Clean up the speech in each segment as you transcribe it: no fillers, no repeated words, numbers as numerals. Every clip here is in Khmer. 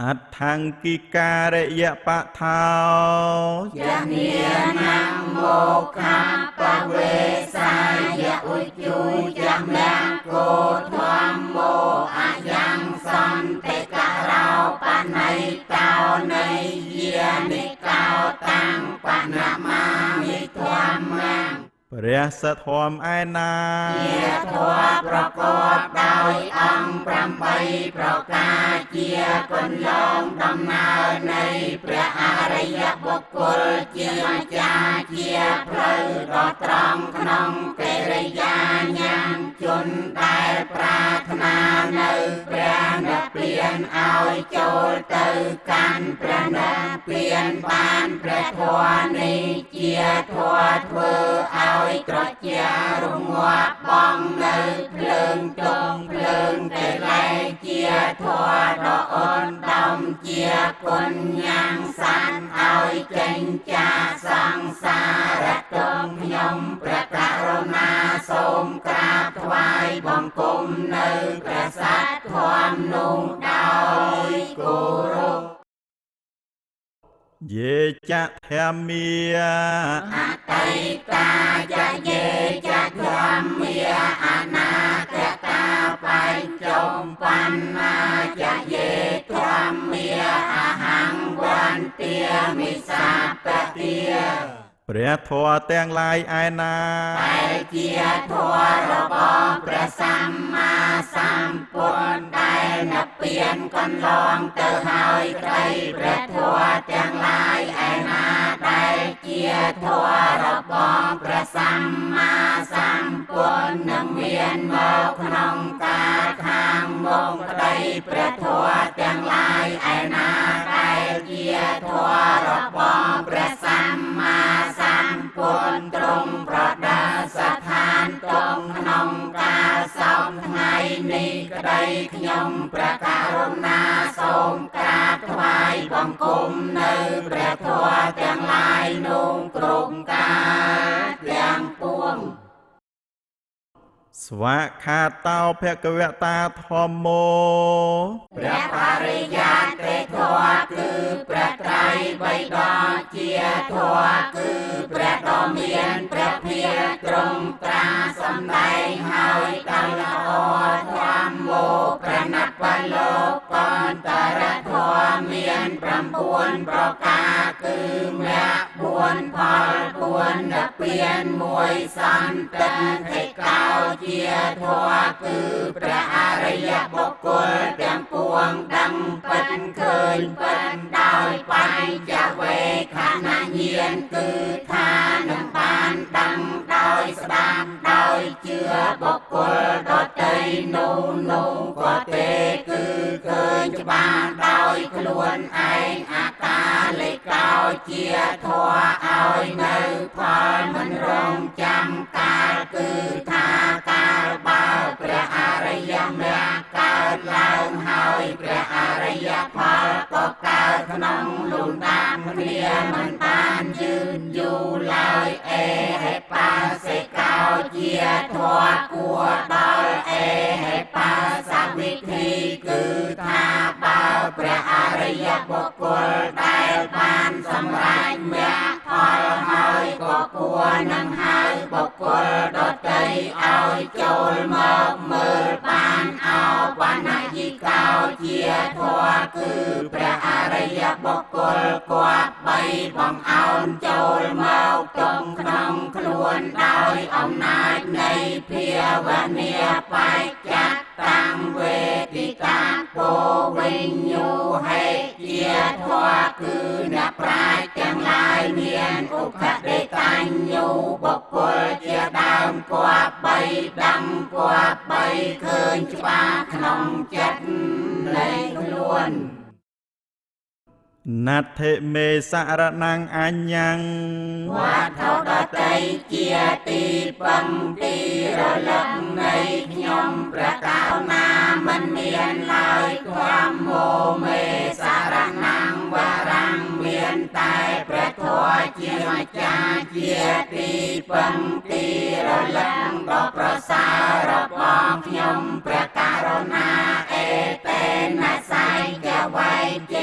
อัตถังกิการะยะปะเทายะเนียนังโมคาปะเวสายะอุจุยะแมงโกทวมโมอะยังสันเตกะเราปะไนเตาในเยียนิเกาตังปะนะมามิทวมมังព្រះសទ្ធមឯណាជាធម៌ប្រកបដោយអង្គ8ប្រការជាគន្លងដំណើរនៃព្រះអរិយបុគ្គលជាម្ចាស់ជាផ្លូវដ៏ត្រង់ក្នុងកិរិយាញ្ញជនដែលប្រាថ្នានៅព្រះនិព្វានឲ្យចូលទៅកាន់ព្រះនិព្វានបានព្រះធម៌នេះជាធម៌ធ្វើឲ្យត្រជារងាប់បងនៅភ្លើងទុំភ្លើងកិលេសជាធម៌ដ៏អូនដំជាគុណយ៉ាងសានឲ្យចេញចាសង្សារទុំខ្ញុំព្រះករុណាសូមក្រាបថ្វាយបង្គំនៅព្រះសត្យធម៌នោះដោយគោរពเยจะธรรมีอติตายะเยจะธรรมีอนาคตาปัญจมปันนาจะเยธรรมีอหังวันเตียมิสัพปะเตียព្រះធម៌ទាំងឡាយឯណាដែលជាធម៌របស់ព្រះសម្មាសម្ពុទ្ធដែលនិព្វានកន្លងទៅហើយក្តីព្រះធម៌ទាំងឡាយឯណាដែលជាធម៌របស់ព្រះសម្មាសម្ពុទ្ធនឹងមានមកក្នុងកាលខាងមុខក្តីព្រះធម៌ទាំងឡាយឯណាដែលជាធម៌របស់ព្រះសម្មាសម្ពុទ្ធទ្រង់ប្រដាស្ថានតងក្នុងកាលសោមថ្ងៃនេះក្តីខ្ញុំព្រះករុណាសូមក្រាបថ្វាយបង្គំនៅព្រះធម៌ទាំងឡាយនោះគ្រប់កាលទាំងពួងស្វាខាតោភគវតាធម្មោព្រះបរិយត្តិធម៌គឺព្រះត្រៃបិដកជាធម៌គឺព្រះដ៏មានព្រះភិក្ខទ្រង់ត្រាសម្ដែងហើយដោយល្អធម្មោព្រះនបលោកបន្តរធម៌មាន9ប្រការគឺមគ្គ4ផល4និព្វាន1សន្តិកិកោជាធម៌គឺព្រះអរិយបុគ្គលទាំងពួងដឹងពិតឃើញពិតដោយបញ្ចវេខណញ្ញាណគឺថានឹងបានដឹងដោយស្ដាប់ដោយជឿបុគ្គលដទៃនោះក៏ទេគឺឃើញច្បាស់ដោយខ្លួនឯងអាកាលេកោជាធម៌ឲ្យនៅផលមិនរងចាំកាលគឺថាកាលបើព្រះអរិយមគ្គកើតឡើងហើយព្រះអរិយផលក៏កើតក្នុងលំដាប់គ្នាមិនបានយឺនយូរឡើយអេហេបាសេកោជាធម៌គួរដល់អេហេបាសវិធីគឺថាបើព្រះអរិយបុគ្គលដែលបានសម្រេចមគ្គផលហើយក៏គួរនឹងហៅបុគ្គលដទៃឲ្យចូលមកមើលបានអបនយិកោជាធម៌គឺព្រះអរិយបុគ្គលគាត់បីបង្អោនចូលមកទុំក្នុងខ្លួនដោយអំណាចនៃភាវនាបច្ចៈតាំងវេទិកាពោវិញ្ញូហេជាធម៌គឺអ្នកប្រាជ្ញទាំងឡាយមានឧបដេកញ្ញូបុគ្គលជាដើមគាត់បីដឹងគាត់បីឃើញច្បាស់ក្នុងចិត្តនៃខ្លួនណាថេមេសារណងអញ្ញងវត្ថុដតីជាទីពឹងទីរលឹកនៃខ្ញុំព្រះករុណាមិនមានឡើយធម្មោមេសារណងវរងមានតែព្រះធម៌ជាម្ចាស់ជាទីពឹងទីរលឹកដ៏ប្រសើររបស់ខ្ញុំព្រះករុណាអេតេនសៃកវៃជ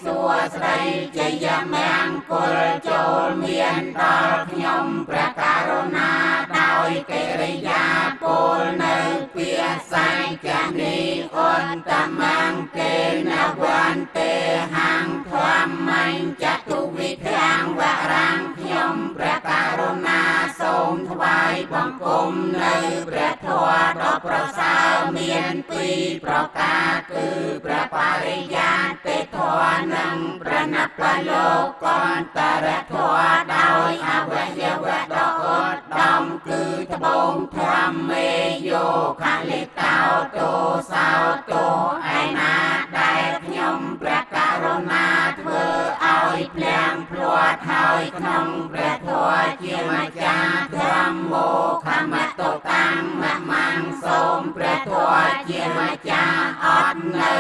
សួស្ដីជ័យមង្គលចូលមានដល់ខ្ញុំព្រះករុណាដោយកិរិយាពលនៅពាសញ្ចនីអន្តមង្គេនវន្តេហាងធម្មញ្ចតុវិធាងវរាំងខ្ញុំព្រះករុណាសូមថ្វាយបង្គំនៅព្រះធម៌ដ៏ប្រសើរមានពីរប្រការគឺព្រះបរិយាតិធម៌និងព្រះនបលោកន្តរធម៌ដោយអវយវៈដ៏ឧត្តមគឺត្បូងធម្មមេយោខលិកោទោសោទោឯណាដែលខ្ញុំព្រះករុណាធ្វើឲ្យភ្លៀងភ្លាត់ហើយក្នុងព្រះធម៌ជាម្ចាស់ធម្មោខមតតាំងមមាំងសូមព្រះធម៌ជាម្ចាស់អត់នៅ